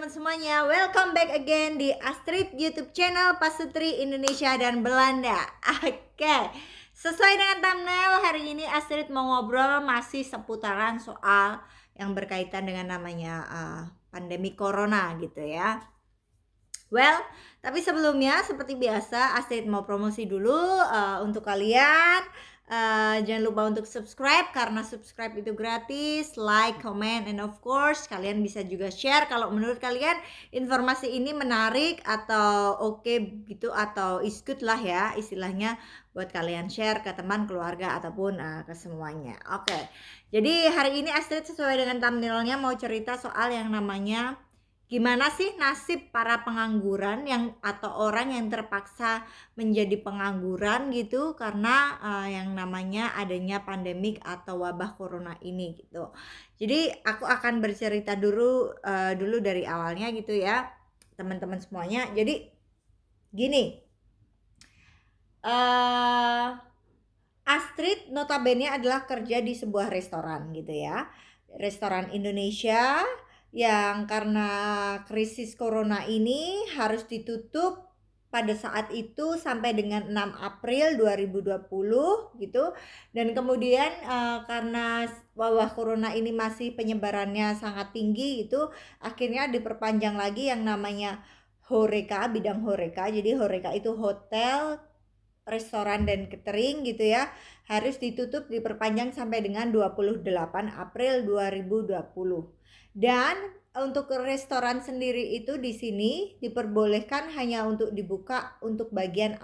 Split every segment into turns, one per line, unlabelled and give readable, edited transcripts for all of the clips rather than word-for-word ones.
teman-teman semuanya, welcome back again di Astrid YouTube channel Pasutri Indonesia dan Belanda. Oke, sesuai dengan thumbnail, hari ini Astrid mau ngobrol masih seputaran soal yang berkaitan dengan namanya pandemi corona gitu ya. Well, tapi sebelumnya seperti biasa Astrid mau promosi dulu untuk kalian. Jangan lupa untuk subscribe karena subscribe itu gratis, like, comment, and of course kalian bisa juga share kalau menurut kalian informasi ini menarik atau oke gitu atau is good lah ya istilahnya buat kalian share ke teman, keluarga ataupun ke semuanya. Oke. Jadi hari ini Astrid sesuai dengan thumbnailnya mau cerita soal yang namanya gimana sih nasib para pengangguran yang atau orang yang terpaksa menjadi pengangguran gitu karena yang namanya adanya pandemik atau wabah corona ini gitu. Jadi aku akan bercerita dulu dari awalnya gitu ya, teman-teman semuanya. Jadi gini, Astrid notabene adalah kerja di sebuah restoran gitu ya. Restoran Indonesia yang karena krisis corona ini harus ditutup pada saat itu sampai dengan 6 April 2020 gitu. Dan kemudian karena wabah corona ini masih penyebarannya sangat tinggi itu akhirnya diperpanjang lagi yang namanya HoReCa, bidang HoReCa. Jadi HoReCa itu hotel, restoran dan catering gitu ya, harus ditutup diperpanjang sampai dengan 28 April 2020. Dan untuk restoran sendiri itu di sini diperbolehkan hanya untuk dibuka untuk bagian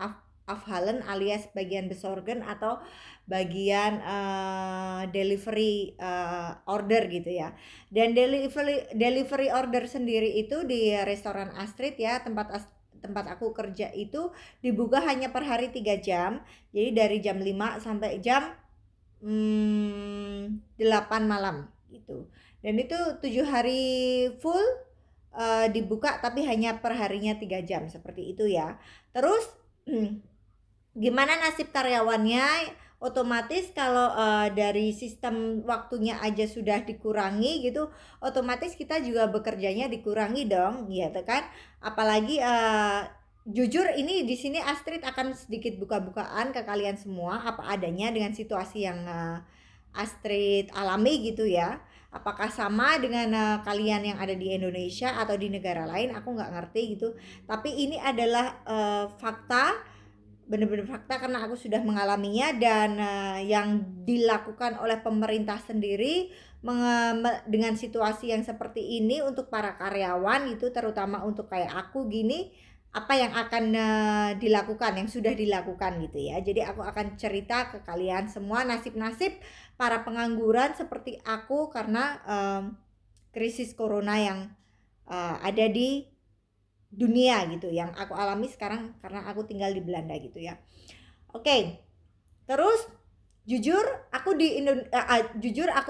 afhalen alias bagian besorgen atau bagian delivery order gitu ya. Dan delivery order sendiri itu di restoran Astrid ya, tempat aku kerja itu dibuka hanya per hari 3 jam. Jadi dari jam 5 sampai jam 8 malam gitu. Dan itu 7 hari full dibuka tapi hanya per harinya 3 jam seperti itu ya. Terus gimana nasib karyawannya? Otomatis kalau dari sistem waktunya aja sudah dikurangi gitu, otomatis kita juga bekerjanya dikurangi dong, gitu kan? Apalagi jujur ini di sini Astrid akan sedikit buka-bukaan ke kalian semua apa adanya dengan situasi yang Astrid alami gitu ya. Apakah sama dengan kalian yang ada di Indonesia atau di negara lain? Aku nggak ngerti gitu. Tapi ini adalah fakta, benar-benar fakta karena aku sudah mengalaminya. Dan yang dilakukan oleh pemerintah sendiri dengan situasi yang seperti ini untuk para karyawan itu, terutama untuk kayak aku gini, apa yang akan dilakukan, yang sudah dilakukan gitu ya. Jadi aku akan cerita ke kalian semua nasib-nasib para pengangguran seperti aku karena krisis corona yang ada di dunia gitu, yang aku alami sekarang karena aku tinggal di Belanda gitu ya. Oke. Terus jujur aku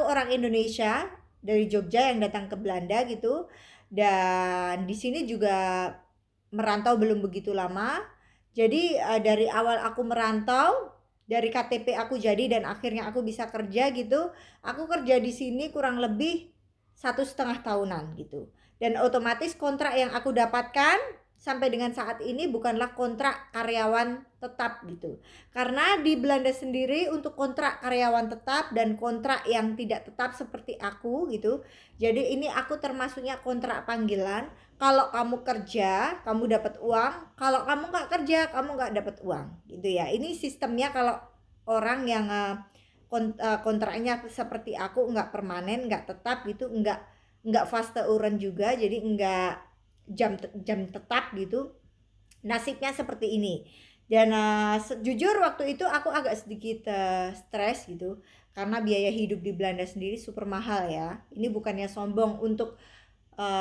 orang Indonesia dari Jogja yang datang ke Belanda gitu. Dan di sini juga merantau belum begitu lama. Jadi dari awal aku merantau, dari KTP aku jadi dan akhirnya aku bisa kerja gitu. Aku kerja di sini kurang lebih 1,5 tahunan gitu. Dan otomatis kontrak yang aku dapatkan sampai dengan saat ini bukanlah kontrak karyawan tetap gitu. Karena di Belanda sendiri untuk kontrak karyawan tetap dan kontrak yang tidak tetap seperti aku gitu. Jadi ini aku termasuknya kontrak panggilan. Kalau kamu kerja, kamu dapat uang. Kalau kamu nggak kerja, kamu nggak dapat uang gitu ya. Ini sistemnya kalau orang yang kontraknya seperti aku, nggak permanen, nggak tetap gitu, nggak uran juga, jadi nggak jam tetap gitu. Nasibnya seperti ini. Dan jujur waktu itu aku agak sedikit stres gitu karena biaya hidup di Belanda sendiri super mahal ya. Ini bukannya sombong, untuk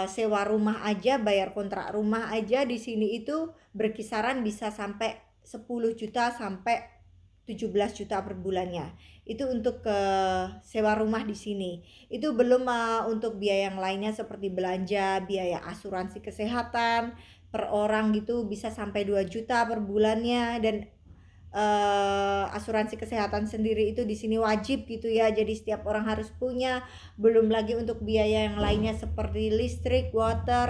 sewa rumah aja, bayar kontrak rumah aja di sini itu berkisaran bisa sampai 10 juta sampai 17 juta per bulannya. Itu untuk sewa rumah di sini. Itu belum untuk biaya yang lainnya seperti belanja, biaya asuransi kesehatan per orang gitu bisa sampai 2 juta per bulannya. Dan asuransi kesehatan sendiri itu di sini wajib gitu ya. Jadi setiap orang harus punya. Belum lagi untuk biaya yang lainnya seperti listrik, water,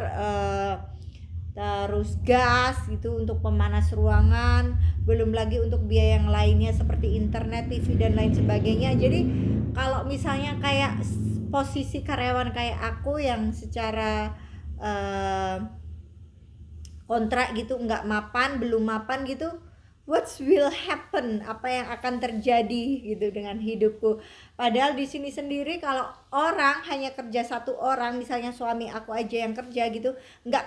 terus gas gitu untuk pemanas ruangan, belum lagi untuk biaya yang lainnya seperti internet, TV dan lain sebagainya. Jadi kalau misalnya kayak posisi karyawan kayak aku yang secara eh, kontrak gitu nggak mapan, belum mapan gitu, what will happen, apa yang akan terjadi gitu dengan hidupku. Padahal di sini sendiri kalau orang hanya kerja satu orang, misalnya suami aku aja yang kerja gitu,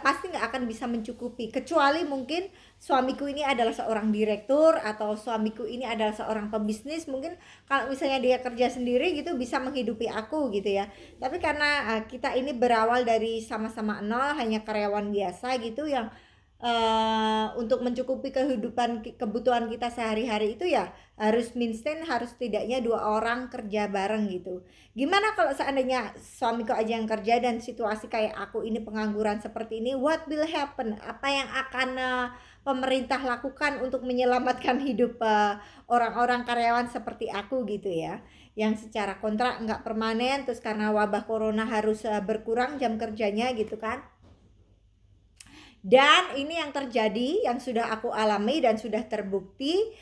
pasti nggak akan bisa mencukupi, kecuali mungkin suamiku ini adalah seorang direktur atau suamiku ini adalah seorang pebisnis. Mungkin kalau misalnya dia kerja sendiri gitu bisa menghidupi aku gitu ya. Tapi karena kita ini berawal dari sama-sama nol, hanya karyawan biasa gitu yang untuk mencukupi kebutuhan kita sehari-hari itu ya harus harus setidaknya 2 orang kerja bareng gitu. Gimana kalau seandainya suamiku aja yang kerja dan situasi kayak aku ini pengangguran seperti ini, what will happen? Apa yang akan pemerintah lakukan untuk menyelamatkan hidup orang-orang karyawan seperti aku gitu ya, yang secara kontrak nggak permanen, terus karena wabah corona harus berkurang jam kerjanya gitu kan. Dan ini yang terjadi, yang sudah aku alami dan sudah terbukti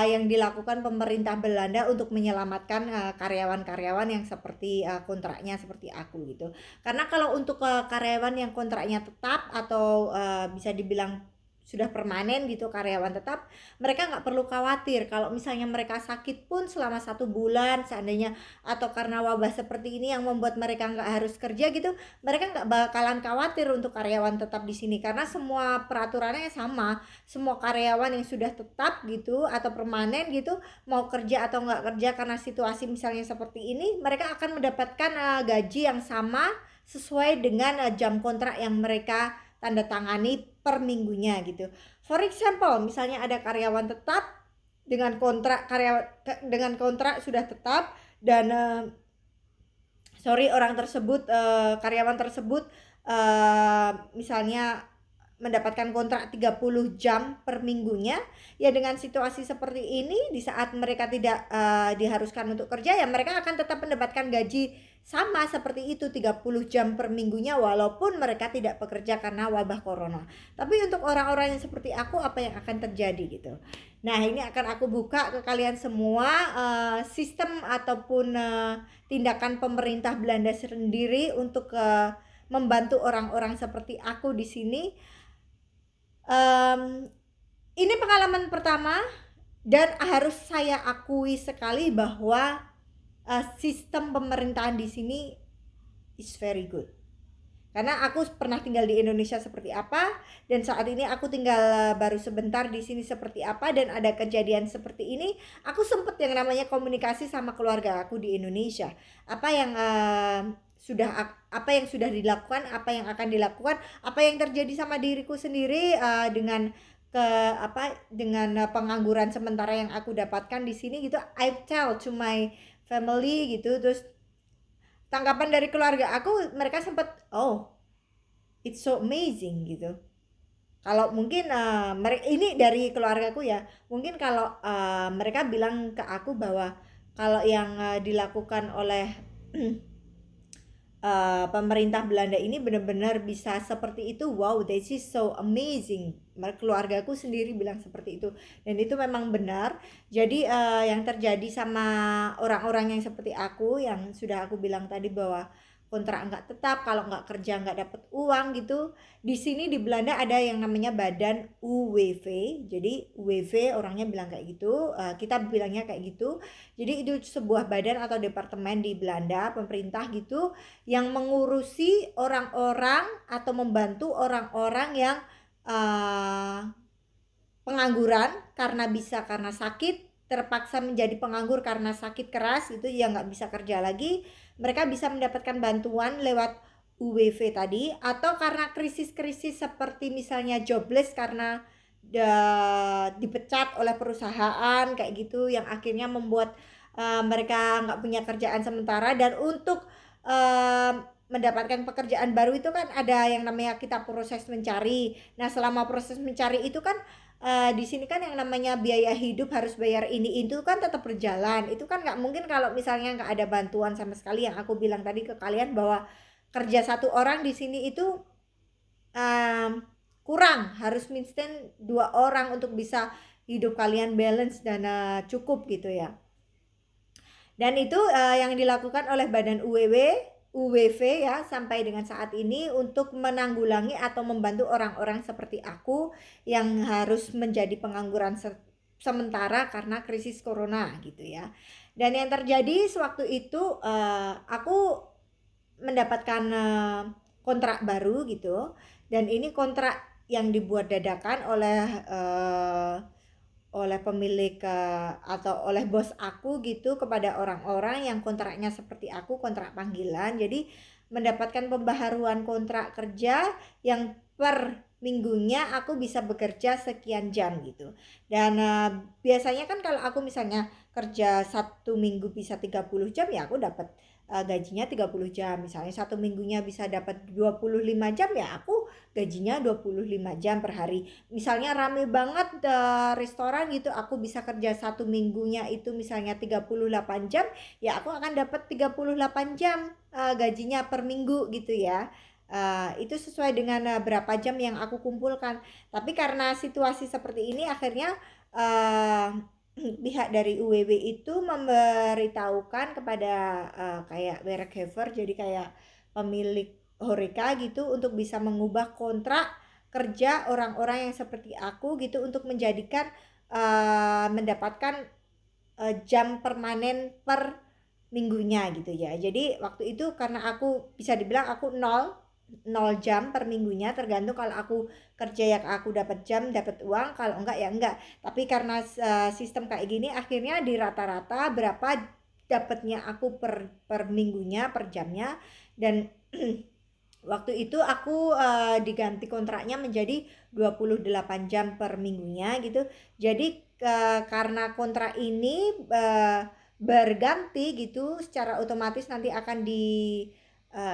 yang dilakukan pemerintah Belanda untuk menyelamatkan karyawan-karyawan yang seperti kontraknya seperti aku gitu. Karena kalau untuk karyawan yang kontraknya tetap atau bisa dibilang sudah permanen gitu, karyawan tetap, mereka nggak perlu khawatir kalau misalnya mereka sakit pun selama 1 bulan seandainya, atau karena wabah seperti ini yang membuat mereka nggak harus kerja gitu, mereka nggak bakalan khawatir untuk karyawan tetap di sini karena semua peraturannya sama. Semua karyawan yang sudah tetap gitu atau permanen gitu, mau kerja atau nggak kerja karena situasi misalnya seperti ini, mereka akan mendapatkan gaji yang sama sesuai dengan jam kontrak yang mereka tanda tangani per minggunya gitu. For example, misalnya ada karyawan tetap dengan kontrak sudah tetap dan orang tersebut karyawan tersebut misalnya mendapatkan kontrak 30 jam per minggunya, ya dengan situasi seperti ini di saat mereka tidak diharuskan untuk kerja, ya mereka akan tetap mendapatkan gaji sama seperti itu 30 jam per minggunya walaupun mereka tidak bekerja karena wabah corona. Tapi untuk orang-orang yang seperti aku, apa yang akan terjadi gitu. Nah, ini akan aku buka ke kalian semua sistem ataupun tindakan pemerintah Belanda sendiri untuk membantu orang-orang seperti aku di sini. Ini pengalaman pertama dan harus saya akui sekali bahwa sistem pemerintahan di sini is very good. Karena aku pernah tinggal di Indonesia seperti apa dan saat ini aku tinggal baru sebentar di sini seperti apa, dan ada kejadian seperti ini, aku sempet yang namanya komunikasi sama keluarga aku di Indonesia. Apa yang sudah dilakukan, apa yang akan dilakukan, apa yang terjadi sama diriku sendiri dengan pengangguran sementara yang aku dapatkan di sini gitu. I tell to my family gitu. Terus tanggapan dari keluarga aku, mereka sempat it's so amazing gitu. Kalau mungkin ini dari keluargaku ya, mungkin kalau mereka bilang ke aku bahwa kalau yang dilakukan oleh pemerintah Belanda ini benar-benar bisa seperti itu, wow, this is so amazing. Keluargaku sendiri bilang seperti itu, dan itu memang benar. Jadi yang terjadi sama orang-orang yang seperti aku, yang sudah aku bilang tadi bahwa kontrak nggak tetap, kalau nggak kerja nggak dapat uang gitu. Di sini di Belanda ada yang namanya badan UWV. Jadi UWV orangnya bilang kayak gitu, kita bilangnya kayak gitu. Jadi itu sebuah badan atau departemen di Belanda, pemerintah gitu, yang mengurusi orang-orang atau membantu orang-orang yang pengangguran karena sakit, terpaksa menjadi penganggur karena sakit keras itu, ya nggak bisa kerja lagi. Mereka bisa mendapatkan bantuan lewat UWV tadi, atau karena krisis-krisis seperti misalnya jobless karena dipecat oleh perusahaan kayak gitu, yang akhirnya membuat mereka nggak punya kerjaan sementara. Dan untuk mendapatkan pekerjaan baru itu kan ada yang namanya kita proses mencari. Nah, selama proses mencari itu kan di sini kan yang namanya biaya hidup harus bayar ini itu kan tetap berjalan. Itu kan nggak mungkin kalau misalnya nggak ada bantuan sama sekali, yang aku bilang tadi ke kalian bahwa kerja satu orang di sini itu um, kurang, harus minsten 2 orang untuk bisa hidup kalian balance dan cukup gitu ya. Dan itu yang dilakukan oleh Badan UWV ya sampai dengan saat ini untuk menanggulangi atau membantu orang-orang seperti aku yang harus menjadi pengangguran sementara karena krisis corona gitu ya. Dan yang terjadi sewaktu itu aku mendapatkan kontrak baru gitu, dan ini kontrak yang dibuat dadakan oleh pemilik atau oleh bos aku gitu kepada orang-orang yang kontraknya seperti aku, kontrak panggilan. Jadi mendapatkan pembaharuan kontrak kerja yang per minggunya aku bisa bekerja sekian jam gitu. Dan biasanya kan kalau aku misalnya kerja 1 minggu bisa 30 jam ya aku dapat gajinya 30 jam. Misalnya 1 minggunya bisa dapat 25 jam ya aku gajinya 25 jam per hari. Misalnya rame banget restoran gitu, aku bisa kerja 1 minggunya itu misalnya 38 jam, ya aku akan dapat 38 jam gajinya per minggu gitu ya. Itu sesuai dengan berapa jam yang aku kumpulkan. Tapi karena situasi seperti ini akhirnya uh, pihak dari UWW itu memberitahukan kepada kayak Werkgever, jadi kayak pemilik Horeca gitu, untuk bisa mengubah kontrak kerja orang-orang yang seperti aku gitu untuk menjadikan mendapatkan jam permanen per minggunya gitu ya. Jadi waktu itu karena aku bisa dibilang aku nol jam per minggunya, tergantung kalau aku kerja ya aku dapat jam dapat uang, kalau enggak ya enggak. Tapi karena sistem kayak gini akhirnya di rata-rata berapa dapatnya aku per minggunya, per jamnya. Dan waktu itu aku diganti kontraknya menjadi 28 jam per minggunya gitu. Jadi karena kontrak ini berganti gitu, secara otomatis nanti akan di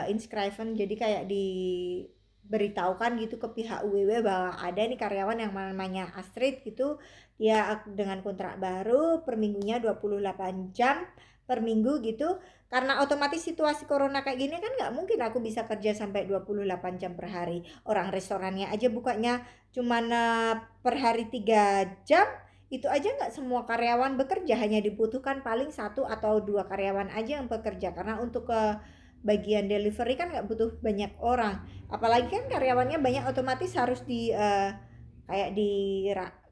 inscriben, jadi kayak diberitahukan gitu ke pihak UWW bahwa ada nih karyawan yang namanya Astrid gitu, dia dengan kontrak baru per minggunya 28 jam per minggu gitu. Karena otomatis situasi corona kayak gini kan nggak mungkin aku bisa kerja sampai 28 jam per hari. Orang restorannya aja bukanya cuman per hari 3 jam, itu aja nggak semua karyawan bekerja, hanya dibutuhkan paling 1 atau 2 karyawan aja yang bekerja, karena untuk ke bagian delivery kan nggak butuh banyak orang, apalagi kan karyawannya banyak, otomatis harus kayak di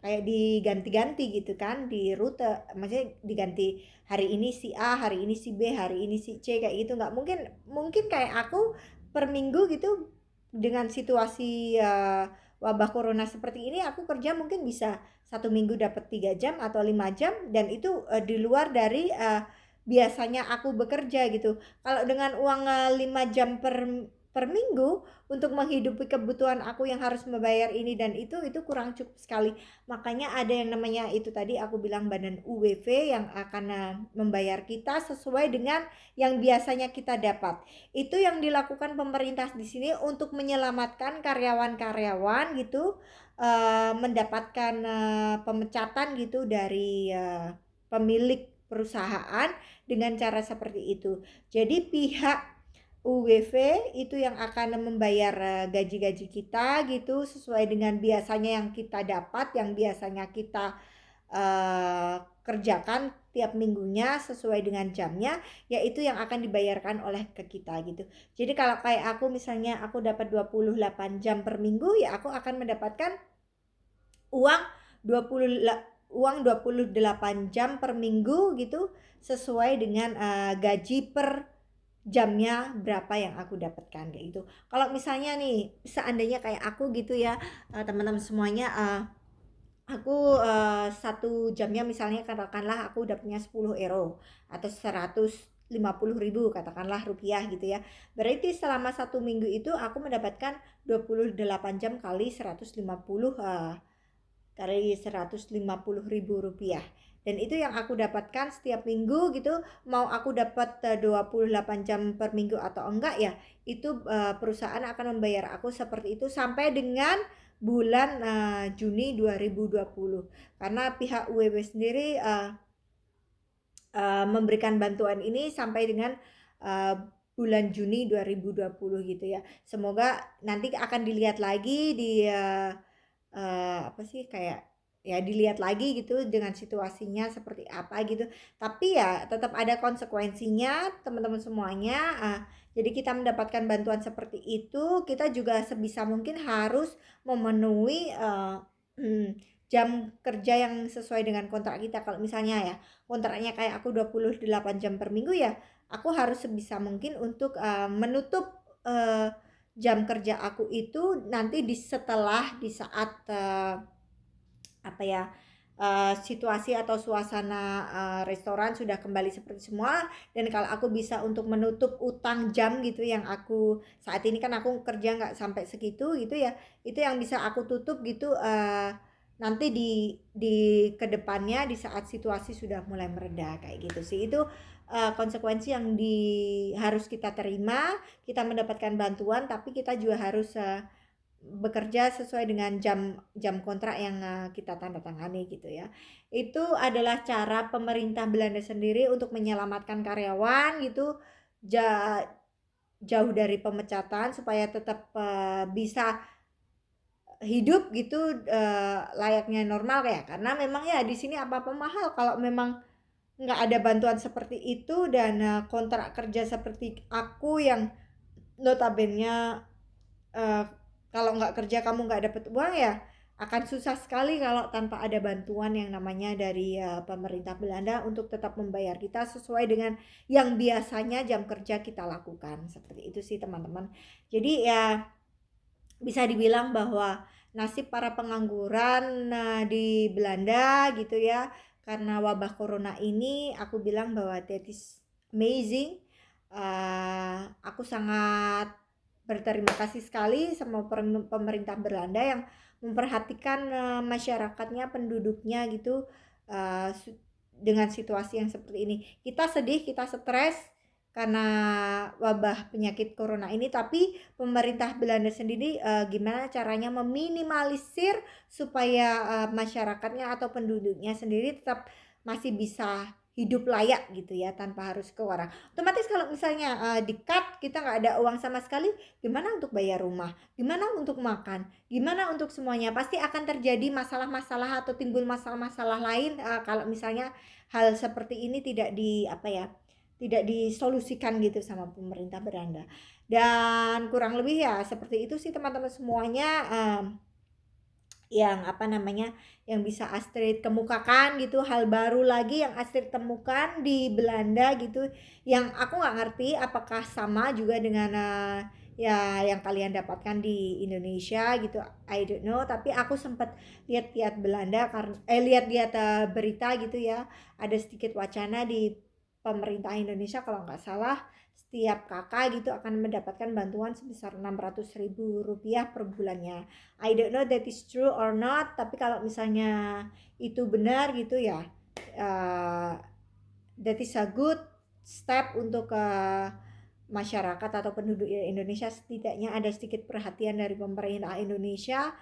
kayak diganti-ganti gitu kan di rute, maksudnya diganti hari ini si A, hari ini si B, hari ini si C, kayak gitu. Nggak mungkin mungkin kayak aku per minggu gitu dengan situasi wabah corona seperti ini, aku kerja mungkin bisa 1 minggu dapat 3 jam atau 5 jam, dan itu di luar dari biasanya aku bekerja gitu. Kalau dengan uang 5 jam per minggu untuk menghidupi kebutuhan aku yang harus membayar ini dan itu kurang cukup sekali. Makanya ada yang namanya itu tadi aku bilang Badan UWV yang akan membayar kita sesuai dengan yang biasanya kita dapat. Itu yang dilakukan pemerintah di sini untuk menyelamatkan karyawan-karyawan gitu mendapatkan pemecatan gitu dari pemilik perusahaan dengan cara seperti itu. Jadi pihak UWV itu yang akan membayar gaji-gaji kita gitu sesuai dengan biasanya yang kita dapat, yang biasanya kita kerjakan tiap minggunya sesuai dengan jamnya, yaitu yang akan dibayarkan oleh ke kita gitu. Jadi kalau kayak aku misalnya aku dapat 28 jam per minggu, ya aku akan mendapatkan uang 20 uang 28 jam per minggu gitu sesuai dengan gaji per jamnya berapa yang aku dapatkan kayak gitu. Kalau misalnya nih seandainya kayak aku gitu ya teman-teman semuanya, aku 1 jamnya misalnya katakanlah aku dapatnya 10 euro atau 150.000 katakanlah rupiah gitu ya. Berarti selama 1 minggu itu aku mendapatkan 28 jam kali 150 kali 150.000 rupiah. dan itu yang aku dapatkan setiap minggu gitu. Mau aku dapat 28 jam per minggu atau enggak ya, itu perusahaan akan membayar aku seperti itu sampai dengan bulan Juni 2020, karena pihak UWB sendiri memberikan bantuan ini sampai dengan bulan Juni 2020 gitu ya. Semoga nanti akan dilihat lagi di apa sih, kayak ya dilihat lagi gitu dengan situasinya seperti apa gitu. Tapi ya tetap ada konsekuensinya teman-teman semuanya. Jadi kita mendapatkan bantuan seperti itu, kita juga sebisa mungkin harus memenuhi jam kerja yang sesuai dengan kontrak kita. Kalau misalnya ya kontraknya kayak aku 28 jam per minggu ya, aku harus sebisa mungkin untuk menutup jam kerja aku itu nanti setelah di saat apa ya, situasi atau suasana restoran sudah kembali seperti semua, dan kalau aku bisa untuk menutup utang jam gitu yang aku saat ini, kan aku kerja nggak sampai segitu gitu ya, itu yang bisa aku tutup gitu nanti di kedepannya di saat situasi sudah mulai mereda kayak gitu sih. Itu konsekuensi yang harus kita terima. Kita mendapatkan bantuan tapi kita juga harus bekerja sesuai dengan jam jam kontrak yang kita tanda tangani gitu ya. Itu adalah cara pemerintah Belanda sendiri untuk menyelamatkan karyawan gitu, jauh dari pemecatan supaya tetap bisa hidup gitu layaknya normal ya. Karena memang ya di sini apa-apa mahal. Kalau memang nggak ada bantuan seperti itu dan kontrak kerja seperti aku yang notabene kalau nggak kerja kamu nggak dapet uang ya, akan susah sekali kalau tanpa ada bantuan yang namanya dari pemerintah Belanda untuk tetap membayar kita sesuai dengan yang biasanya jam kerja kita lakukan. Seperti itu sih teman-teman. Jadi ya bisa dibilang bahwa nasib para pengangguran di Belanda gitu ya, karena wabah corona ini, aku bilang bahwa that is amazing. Aku sangat berterima kasih sekali sama pemerintah Belanda yang memperhatikan masyarakatnya, penduduknya gitu, dengan situasi yang seperti ini. Kita sedih, kita stres karena wabah penyakit corona ini, tapi pemerintah Belanda sendiri gimana caranya meminimalisir supaya masyarakatnya atau penduduknya sendiri tetap masih bisa hidup layak gitu ya, tanpa harus ke orang. Otomatis kalau misalnya di-cut, kita nggak ada uang sama sekali, gimana untuk bayar rumah, gimana untuk makan, gimana untuk semuanya. Pasti akan terjadi masalah-masalah atau timbul masalah-masalah lain kalau misalnya hal seperti ini tidak tidak disolusikan gitu sama pemerintah Belanda. Dan kurang lebih ya seperti itu sih teman-teman semuanya, yang yang bisa Astrid kemukakan gitu, hal baru lagi yang Astrid temukan di Belanda gitu, yang aku nggak ngerti apakah sama juga dengan ya yang kalian dapatkan di Indonesia gitu, I don't know. Tapi aku sempat lihat-lihat Belanda karena lihat-lihat berita gitu ya, ada sedikit wacana di pemerintah Indonesia kalau nggak salah setiap kakak gitu akan mendapatkan bantuan sebesar 600.000 rupiah per bulannya. I don't know that is true or not, tapi kalau misalnya itu benar gitu ya, that is a good step untuk masyarakat atau penduduk Indonesia. Setidaknya ada sedikit perhatian dari pemerintah Indonesia.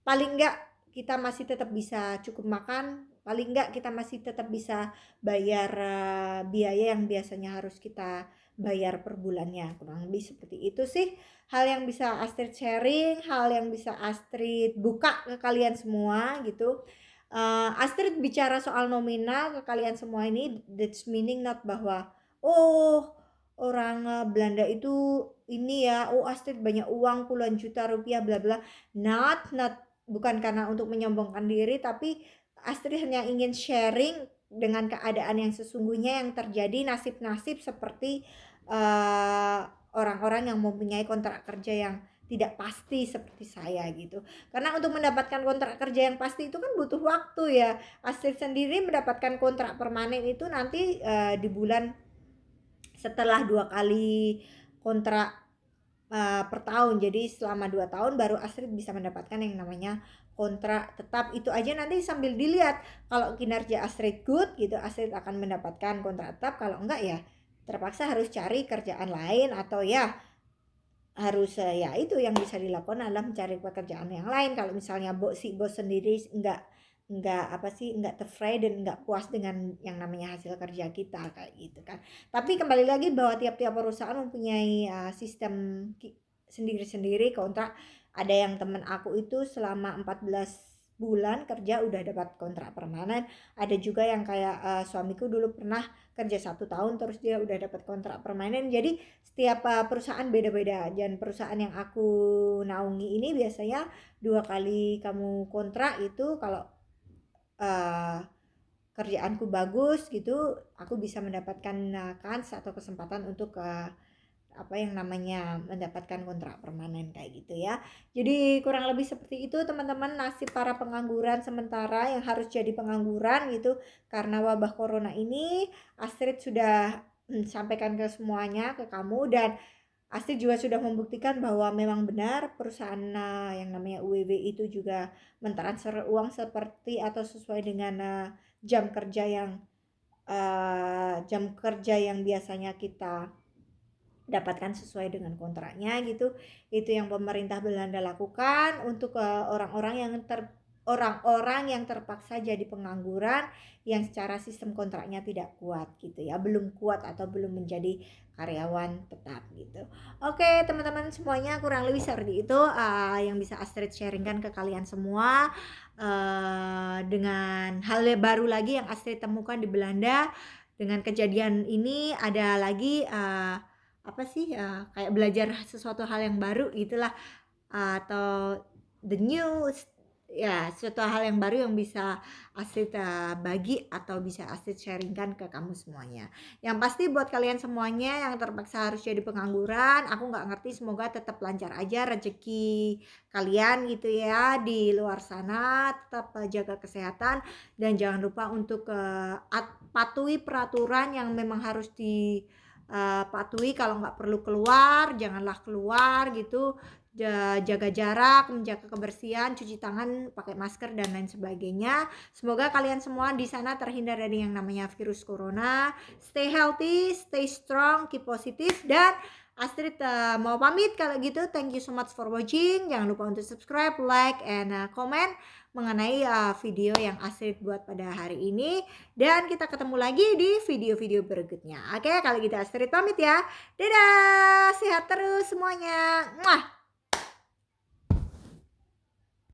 Paling enggak kita masih tetap bisa cukup makan, paling enggak kita masih tetap bisa bayar biaya yang biasanya harus kita bayar per bulannya. Kurang lebih seperti itu sih hal yang bisa Astrid sharing, hal yang bisa Astrid buka ke kalian semua gitu. Astrid bicara soal nominal ke kalian semua ini, that's meaning not bahwa oh orang Belanda itu ini ya, oh Astrid banyak uang puluhan juta rupiah bla bla. Not bukan karena untuk menyombongkan diri, tapi Astrid hanya ingin sharing dengan keadaan yang sesungguhnya yang terjadi, nasib-nasib seperti orang-orang yang mempunyai kontrak kerja yang tidak pasti seperti saya gitu. Karena untuk mendapatkan kontrak kerja yang pasti itu kan butuh waktu ya. Astrid sendiri mendapatkan kontrak permanen itu nanti di bulan setelah 2 kali kontrak per tahun. Jadi selama 2 tahun baru Astrid bisa mendapatkan yang namanya kontrak tetap itu aja nanti sambil dilihat. Kalau kinerja Astrid good gitu, Astrid akan mendapatkan kontrak tetap, kalau enggak ya terpaksa harus cari kerjaan lain atau ya harus ya itu yang bisa dilakukan adalah mencari pekerjaan yang lain. Kalau misalnya si bos sendiri enggak apa sih enggak terfrey dan enggak puas dengan yang namanya hasil kerja kita kayak gitu kan. Tapi kembali lagi bahwa tiap-tiap perusahaan mempunyai sistem sendiri-sendiri kontrak. Ada yang temen aku itu selama 14 bulan kerja udah dapat kontrak permanen. Ada juga yang kayak suamiku dulu pernah kerja 1 tahun terus dia udah dapat kontrak permanen. Jadi setiap perusahaan beda-beda, dan perusahaan yang aku naungi ini biasanya 2 kali kamu kontrak itu kalau kerjaanku bagus gitu, aku bisa mendapatkan kans atau kesempatan untuk apa yang namanya mendapatkan kontrak permanen kayak gitu ya. Jadi kurang lebih seperti itu teman-teman nasib para pengangguran sementara yang harus jadi pengangguran gitu karena wabah corona ini. Astrid sudah sampaikan ke semuanya, ke kamu, dan Astrid juga sudah membuktikan bahwa memang benar perusahaan yang namanya UWB itu juga mentransfer uang seperti atau sesuai dengan jam kerja yang biasanya kita dapatkan sesuai dengan kontraknya gitu. Itu yang pemerintah Belanda lakukan untuk orang-orang yang terpaksa jadi pengangguran yang secara sistem kontraknya tidak kuat gitu ya, belum kuat atau belum menjadi karyawan tetap gitu. Oke teman-teman semuanya, kurang lebih seperti itu yang bisa Astrid sharingkan ke kalian semua. Dengan hal baru lagi yang Astrid temukan di Belanda dengan kejadian ini, ada lagi apa sih kayak belajar sesuatu hal yang baru gitulah, atau the news ya, sesuatu hal yang baru yang bisa Astrid bagi atau bisa Astrid sharingkan ke kamu semuanya. Yang pasti buat kalian semuanya yang terpaksa harus jadi pengangguran, aku nggak ngerti, semoga tetap lancar aja rezeki kalian gitu ya di luar sana. Tetap jaga kesehatan dan jangan lupa untuk patuhi peraturan yang memang harus patuhi. Kalau nggak perlu keluar janganlah keluar gitu, jaga jarak, menjaga kebersihan, cuci tangan, pakai masker dan lain sebagainya. Semoga kalian semua di sana terhindar dari yang namanya virus corona. Stay healthy, stay strong, keep positive, dan Astrid mau pamit kalau gitu. Thank you so much for watching. Jangan lupa untuk subscribe, like, and comment mengenai video yang Astrid buat pada hari ini. Dan kita ketemu lagi di video-video berikutnya. Oke, kalau gitu Astrid pamit ya. Dadah, sehat terus semuanya. Muah.